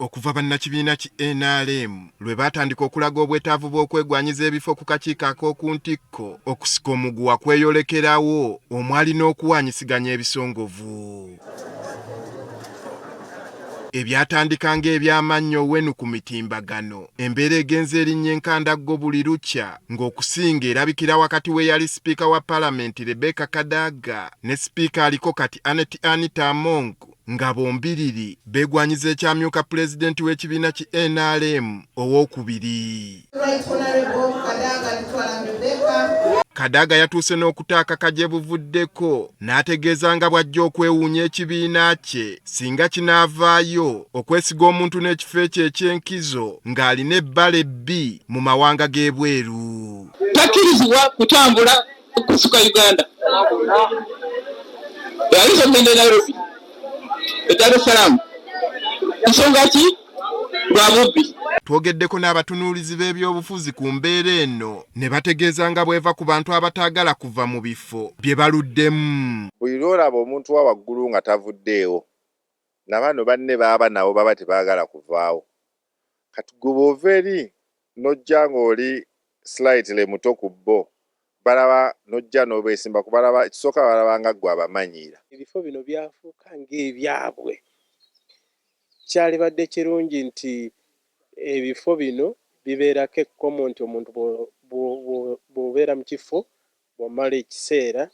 okuva bannakibiina ki NRM lwe batandika okulaga obwetaavu bw'okwegwanyiza ebifo ku kakiiko ak'oku ntikko okusika omuguwa kweyolekerawo omwali n'okuwanyisiganya ebisongovu. Ebyatandika ng'ebyamannyo Owenu ku mitimbagano, embeera egenze erinnya enkandaggo buli lukya, ng'okusinga erabikira wakati we yali sipiika wa Paalamenti Rebecca Kadaga ne sipiika aliko kati Anita Among, nga bombiriri beegwanyiza ekyamyuka pulezidenti w'ekibiina ki NRM owookubiri. Kadaga yatuuse n'okutaaka kaje buvuddeko n'ategeeza nga bw'ajja okwewuunya ekibiina kye singa kinaavaayo okwesiga omuntu n'ekifo ekyo eky'enkizo ng'alina ebbala ebbi mu mawanga g'ebweru. Takkirizibwa kutambula kusuka Uganda. Yayinza okugenda Nairobi, Dar es Salaam. Ensonga ki? Lwa bubbi. Twogeddeko n'abatunuulizi b'ebyobufuzi ku mbeera eno ne bategeeza nga bw'eva ku bantu abataagala kuva mu bifo bye baluddemu. Buli lw'olaba omuntu wa waggulu nga tavuddeewo, na bano banne baaba nabo baba tebaagala kuvaawo. Kati gwe bw'ova eri n'ojja ng'oli slightly muto ku bo, balaba n'ojja n'obeesimba ku balaba ekisooka balaba nga ggwe abamanyiira. Ebifo bino byafuuka ng'ebyabwe. Kyalibadde kirungi nti ebifo bino bibeerako ekkomo nti omuntu bw'obeera mu kifo bw'omala ekiseera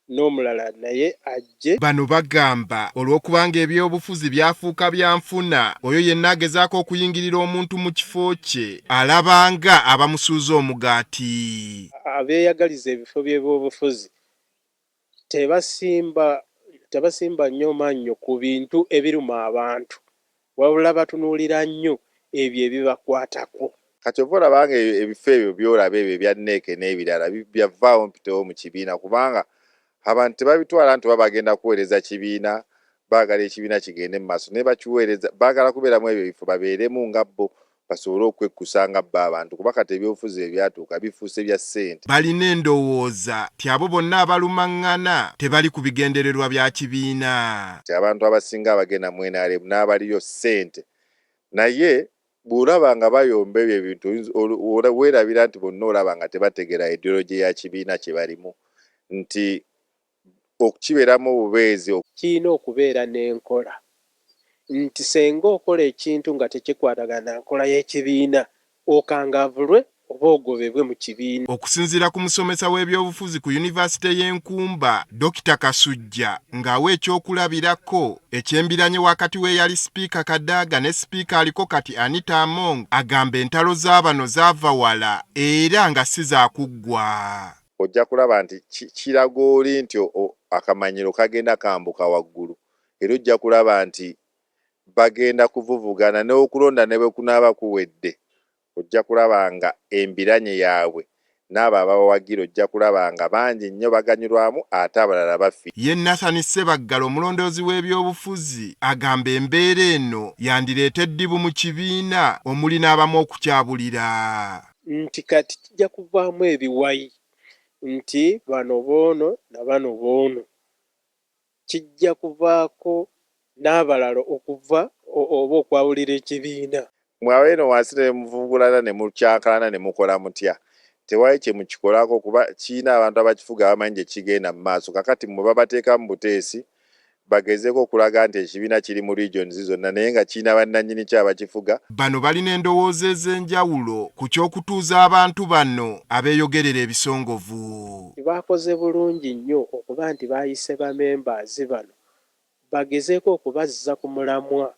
n'omulala naye ajje. Bano bagamba olw'okubanga ebyobufuzi byafuuka byanfuna, oyo yenna agezaako okuyingirira omuntu mu kifo kye alabanga abamusuuza omugaati. Abeeyagaliza ebifo by'ebyobufuzi tebasimba nnyo mannyo ku bintu ebiruma abantu, wabula batunuulira nnyo ebyo ebibakwatako. Kati ova olabanga ebifo ebyo by'olaba ebyo ebya NEC n'ebirala byavaawo mpitewo mu kibiina, kubanga abantu tebabitwala nti bagenda kuweereza kibiina, baagala ekibiina kigende mu maaso, naye bakiweereza baagala kubeeramu ebyo ebifo babeeremu nga bo basobole okwekkusa nga bo abantu, kuba kati ebyobufuzi ebyatuuka bifuuse bya ssente. Balina endowooza ti abo bonna abalumaŋŋana tebali ku bigendererwa bya kibiina. Abantu abasinga abagenda mu NRM n'abaliyo ssente, naye bw'olaba nga bayomba ebyo ebintu weerabira nti bonna olaba nga tebategeera ideology ya kibiina kye balimu, nti okukibeeramu obubeezi kirina okubeera n'enkola, nti senga okola ekintu nga tekikwatagana nkola y'ekibiina okangavulwe oba ogobebwe mu kibiina. Okusinziira ku musomesa w'ebyobufuzi ku yunivasite y'Enkumba, Dr. Kasujja, ng'awa ekyokulabirako ekyembiranye wakati we yali sipiika Kadaga ne sipiika aliko kati Anita Among, agamba entalo z'abano zaava wala era nga si za kuggwa. Ojja kulaba nti kiraga oli nti akamanyiro kagenda kambuka waggulu, era ojja kulaba nti bagenda kuvuvugana n'okulonda ne bwe kunaaba kuwedde. Ojja kulaba nga embiranye yaabwe n'abo abawagira ojja kulaba nga bangi nnyo baganyulwamu ate abalala bafi. Ye Nathan Ssebaggala omulondoozi w'ebyobufuzi agamba embeera eno yandireeta eddibu mu kibiina omuli n'abamu okukyabulira. Nti kati kijja kuvaamu ebiwayi nti bano boono na bano boono, kijja kuvaako n'abalala okuva oba okwawulira ekibiina. Mwawe eno wansi ne muvungulana ne mukyankalana ne mukola mutya, tewali kye mukikolako kuba kiina abantu abakifuga abamanyi gye kigenda mu maaso. Kakati mwe babateeka mu buteesi bagezeeko okulaga nti ekibiina kiri mu regions zonna naye nga kiina bannannyini kyo abakifuga. Bano balina endowooza ez'enjawulo ku ky'okutuuza abantu bano abeeyogerera ebisongovu. Baakoze bulungi nnyo okuba nti baayise bamembaazi bano bagezeeko okubazza ku mulamwa,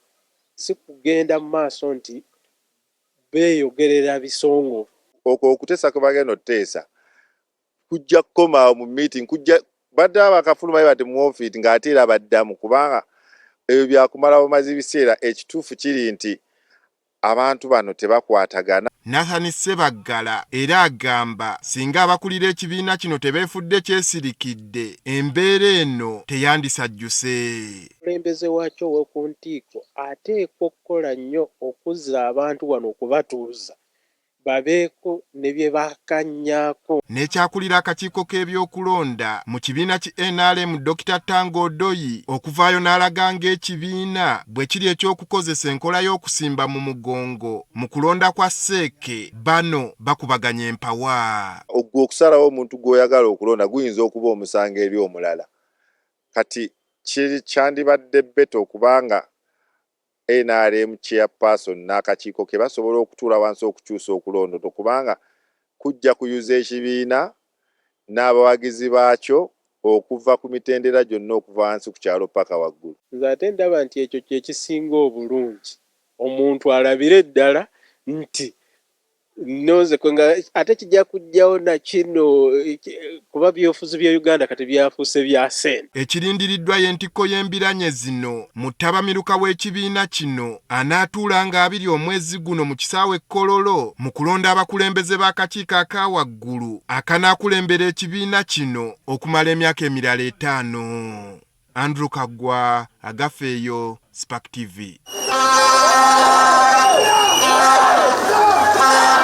si kugenda mu maaso nti beeyogerera bisongovu. Okwo okuteesa kwe bagenda otuteesa kujja kukomaawo mu meeting, badde bakafulumayo bati mu office ng'ate era baddamu, kubanga ebyo byakumala bumazi biseera. Ekituufu kiri nti abantu bano tebakwatagana. Nathan Ssebaggala era agamba singa abakulira ekibiina kino tebeefudde kyesirikidde, embeera eno teyandisajjuse. Omukulembeze waakyo ow'oku ntiiko ateekwa okukola nnyo okuzza abantu wano okubatuuza babeeko ne bye bakanyaako. N'ekyakulira akakiiko k'ebyokulonda mu kibiina ki NRM Dr. Tango Odoyi okuvaayo n'alaga ng'ekibiina bwe kiri ekyokukozesa enkola y'okusimba mu mugongo mu kulonda kwa Seeke bano bakubaganya empawa. Ogwo okusalawo omuntu gw'oyagala okulonda guyinza okuba omusango eri omulala. Kati kyandibadde beto okubanga NRM chairperson n'akakiiko ke basobola okutuula wansi okukyusa okulondoto kubanga kujja kuyuza ekibiina n'abawagizi baakyo okuva ku mitendera gyonna okuva wansi ku kyalo paka waggulu. Nze ate ndaba nti ekyo kye kisinga obulungi. Omuntu alabire ddala nti noze kwenga ate kijja kujjawo na kino kuba byofuzi bya Uganda kati byafuuse bya sente. Ekirindiriddwa y'entikko y'embiranye zino mu ttabamiruka w'ekibiina kino anaatuulanga 2 omwezi guno mu kisaawe Kololo mu kulonda abakulembeze b'akakiiko aka waggulu akanaakulembera ekibiina kino okumala emyaka emirala 5. Andrew Kagwa, Agafeeyo, Spark TV.